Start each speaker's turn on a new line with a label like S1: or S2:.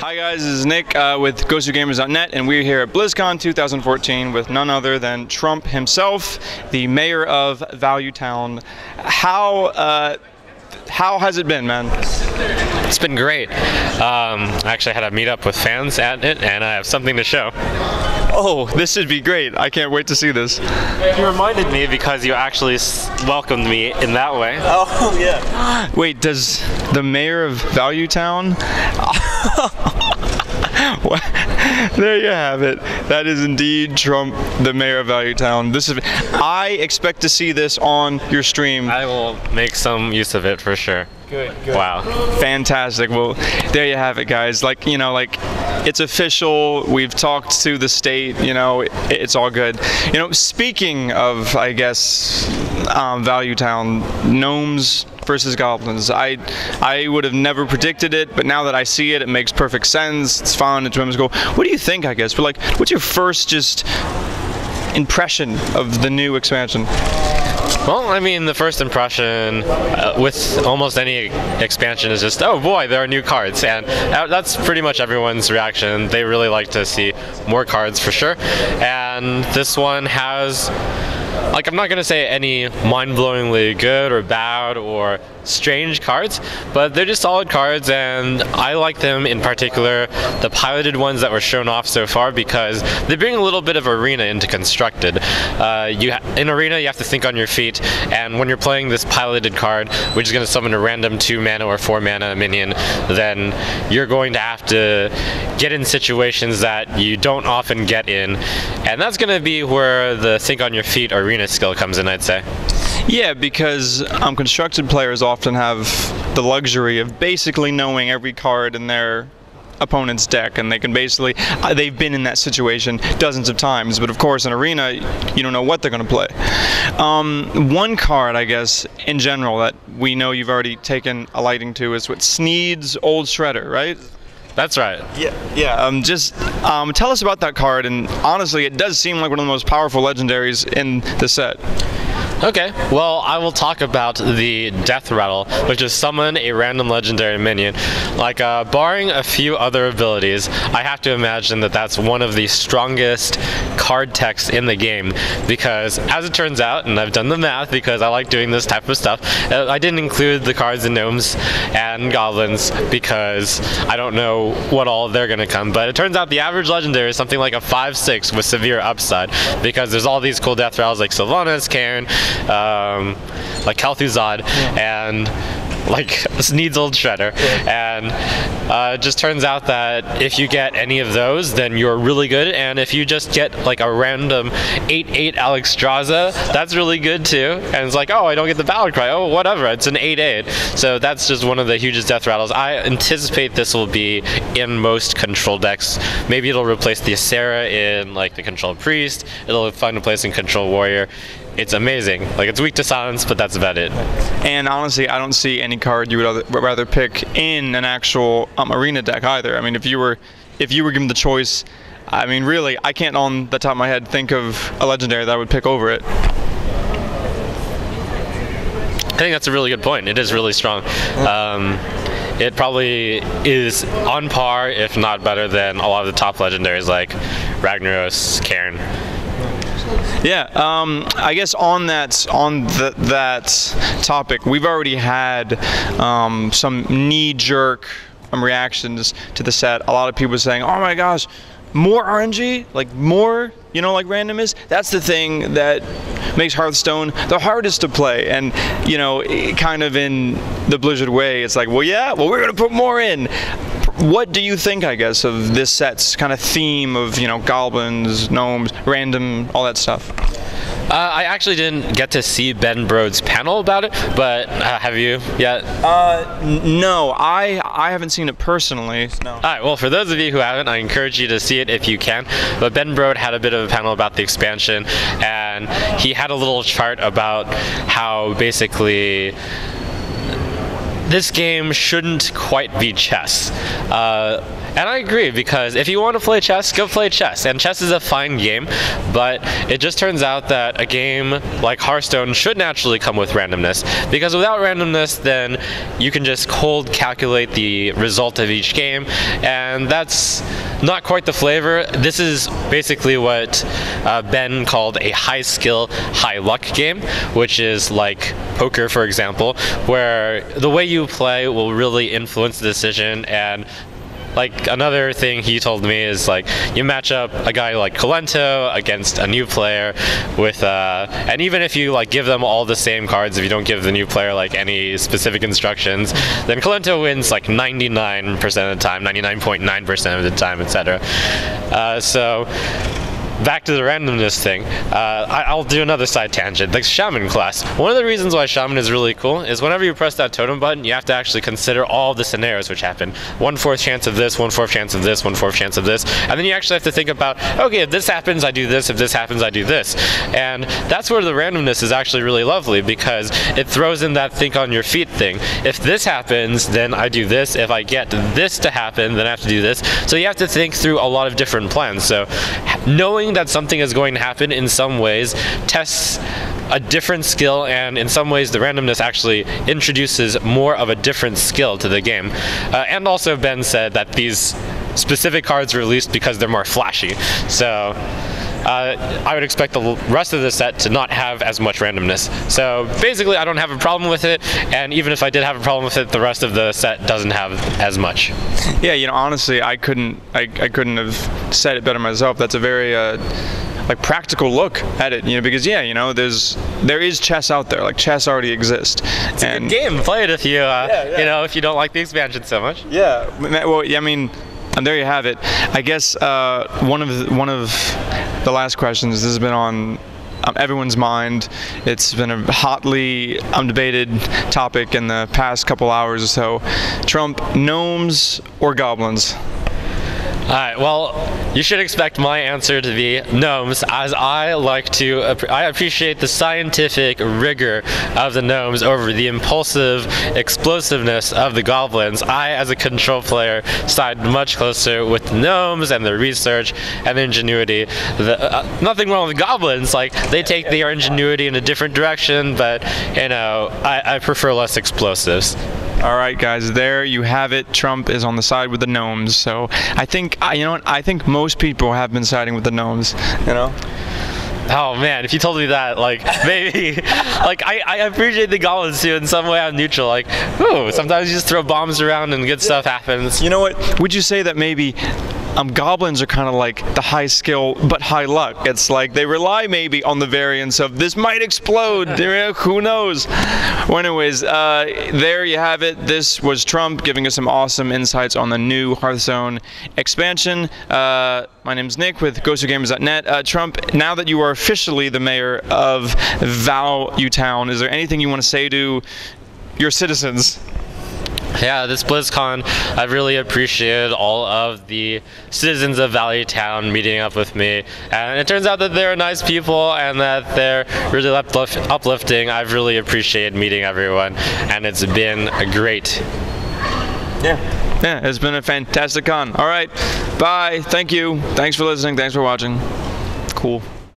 S1: Hi guys, this is Nick with GosuGamers.net, and we're here at BlizzCon 2014 with none other than Trump himself, the mayor of Value Town. How has it been, man?
S2: It's been great. I actually had a meetup with fans at it, and I have something to show.
S1: Oh, this should be great. I can't wait to see this.
S2: You reminded me because you actually welcomed me in that way.
S1: Oh, yeah. Wait, does the mayor of Value Town? There you have it. That is indeed Trump, the mayor of Value Town. I expect to see this on your stream.
S2: I will make some use of it for sure.
S1: Good.
S2: Wow.
S1: Fantastic. Well, there you have it, guys. It's official. We've talked to the state. It's all good. Speaking of, I guess, Value Town, Gnomes V.S Goblins. I would have never predicted it, but now that I see it, it makes perfect sense. It's fun. It's whimsical. What do you think, I guess? But what's your first just impression of the new expansion?
S2: Well, I mean, the first impression with almost any expansion is just, oh boy, there are new cards, and that's pretty much everyone's reaction. They really like to see more cards for sure, and this one has, I'm not going to say any mind-blowingly good or bad or strange cards, but they're just solid cards, and I like them in particular, the piloted ones that were shown off so far, because they bring a little bit of arena into constructed. In arena, you have to think on your feet, and when you're playing this piloted card, which is going to summon a random 2 mana or 4 mana minion, then you're going to have to get in situations that you don't often get in, and that's going to be where the think on your feet arena skill comes in, I'd say.
S1: Yeah, because constructed players often have the luxury of basically knowing every card in their opponent's deck, and they can basically, they've been in that situation dozens of times, but of course in arena you don't know what they're going to play. One card, I guess, in general that we know you've already taken a liking to is what Sneed's Old Shredder, right?
S2: That's right.
S1: Yeah. Just tell us about that card, and honestly it does seem like one of the most powerful legendaries in the set.
S2: Okay, well, I will talk about the Death Rattle, which is summon a random legendary minion. Barring a few other abilities, I have to imagine that that's one of the strongest card techs in the game, because as it turns out, and I've done the math because I like doing this type of stuff, I didn't include the cards in Gnomes and Goblins because I don't know what all they're going to come, but it turns out the average legendary is something like a 5/6 with severe upside, because there's all these cool Death Rattles like Sylvanas, Cairn, like Kalthuzad, and Sneed's Old Shredder, and it just turns out that if you get any of those, then you're really good, and if you just get a random 8/8 Alexstrasza, that's really good too, and it's oh, I don't get the Battle Cry, oh whatever, it's an 8/8, so that's just one of the hugest Death Rattles. I anticipate this will be in most control decks. Maybe it'll replace the Asera in the Control Priest, it'll find a place in Control Warrior. It's amazing. It's weak to silence, but that's about it.
S1: And honestly, I don't see any card you would rather pick in an actual arena deck either. I mean, if you were given the choice, I mean, really, I can't on the top of my head think of a legendary that I would pick over it.
S2: I think that's a really good point. It is really strong. It probably is on par, if not better, than a lot of the top legendaries like Ragnaros, Cairn.
S1: Yeah, I guess on that topic, we've already had some knee-jerk reactions to the set. A lot of people saying, "Oh my gosh, more RNG, more, random is." That's the thing that makes Hearthstone the hardest to play, and kind of in the Blizzard way, it's well, we're gonna put more in. What do you think, I guess, of this set's kind of theme of, goblins, gnomes, random, all that stuff?
S2: I actually didn't get to see Ben Brode's panel about it, but have you yet?
S1: No, I haven't seen it personally. No.
S2: Alright, well, for those of you who haven't, I encourage you to see it if you can. But Ben Brode had a bit of a panel about the expansion, and he had a little chart about how basically this game shouldn't quite be chess. And I agree, because if you want to play chess, go play chess. And chess is a fine game, but it just turns out that a game like Hearthstone should naturally come with randomness, because without randomness, then you can just cold calculate the result of each game, and that's not quite the flavor. This is basically what Ben called a high skill, high luck game, which is like poker, for example, where the way you play will really influence the decision. And like another thing he told me is like you match up a guy like Colento against a new player with and even if you like give them all the same cards, if you don't give the new player like any specific instructions, then Colento wins like 99% of the time, 99.9% of the time, etc. So back to the randomness thing, I'll do another side tangent. Like Shaman class. One of the reasons why Shaman is really cool is whenever you press that totem button, you have to actually consider all the scenarios which happen. 1/4 chance of this, 1/4 chance of this, 1/4 chance of this, and then you actually have to think about, okay, if this happens, I do this, if this happens, I do this. And that's where the randomness is actually really lovely, because it throws in that think on your feet thing. If this happens, then I do this. If I get this to happen, then I have to do this. So you have to think through a lot of different plans. So knowing that something is going to happen in some ways tests a different skill, and in some ways the randomness actually introduces more of a different skill to the game. And also Ben said that these specific cards are released because they're more flashy. So I would expect the rest of the set to not have as much randomness. So basically I don't have a problem with it, and even if I did have a problem with it, the rest of the set doesn't have as much.
S1: Yeah, you know, honestly, I couldn't have said it better myself. That's a very like practical look at it, you know, because yeah, you know, there is chess out there. Like chess already exists.
S2: It's a good game. Play it if you you know, if you don't like the expansion so much.
S1: Yeah. Well, I mean, and there you have it. I guess one of the last questions. This has been on everyone's mind. It's been a hotly debated topic in the past couple hours or so. Trump, gnomes or goblins?
S2: Alright, well, you should expect my answer to be gnomes, as I appreciate the scientific rigor of the gnomes over the impulsive explosiveness of the goblins. I, as a control player, side much closer with the gnomes and their research and their ingenuity. Nothing wrong with goblins, like, they take their ingenuity in a different direction, but, you know, I prefer less explosives.
S1: All right, guys, there you have it. Trump is on the side with the gnomes. So I think, you know what? I think most people have been siding with the gnomes. You know.
S2: Oh man, if you told me that, like, maybe, like, I appreciate the goblins too. In some way, I'm neutral. Like, ooh, sometimes you just throw bombs around and good stuff happens.
S1: You know what? Would you say that maybe goblins are kind of like the high skill but high luck? It's like they rely maybe on the variance of this might explode. Who knows? Well, anyways, there you have it. This was Trump giving us some awesome insights on the new Hearthstone expansion. My name's Nick with GosuGamers.net. Trump, now that you are officially the mayor of Valuetown, is there anything you want to say to your citizens?
S2: Yeah, this BlizzCon, I really appreciated all of the citizens of Valuetown meeting up with me, and it turns out that they're nice people and that they're really uplifting. I've really appreciated meeting everyone, and it's been great. Yeah,
S1: it's been a fantastic con. All right, bye. Thank you. Thanks for listening. Thanks for watching. Cool.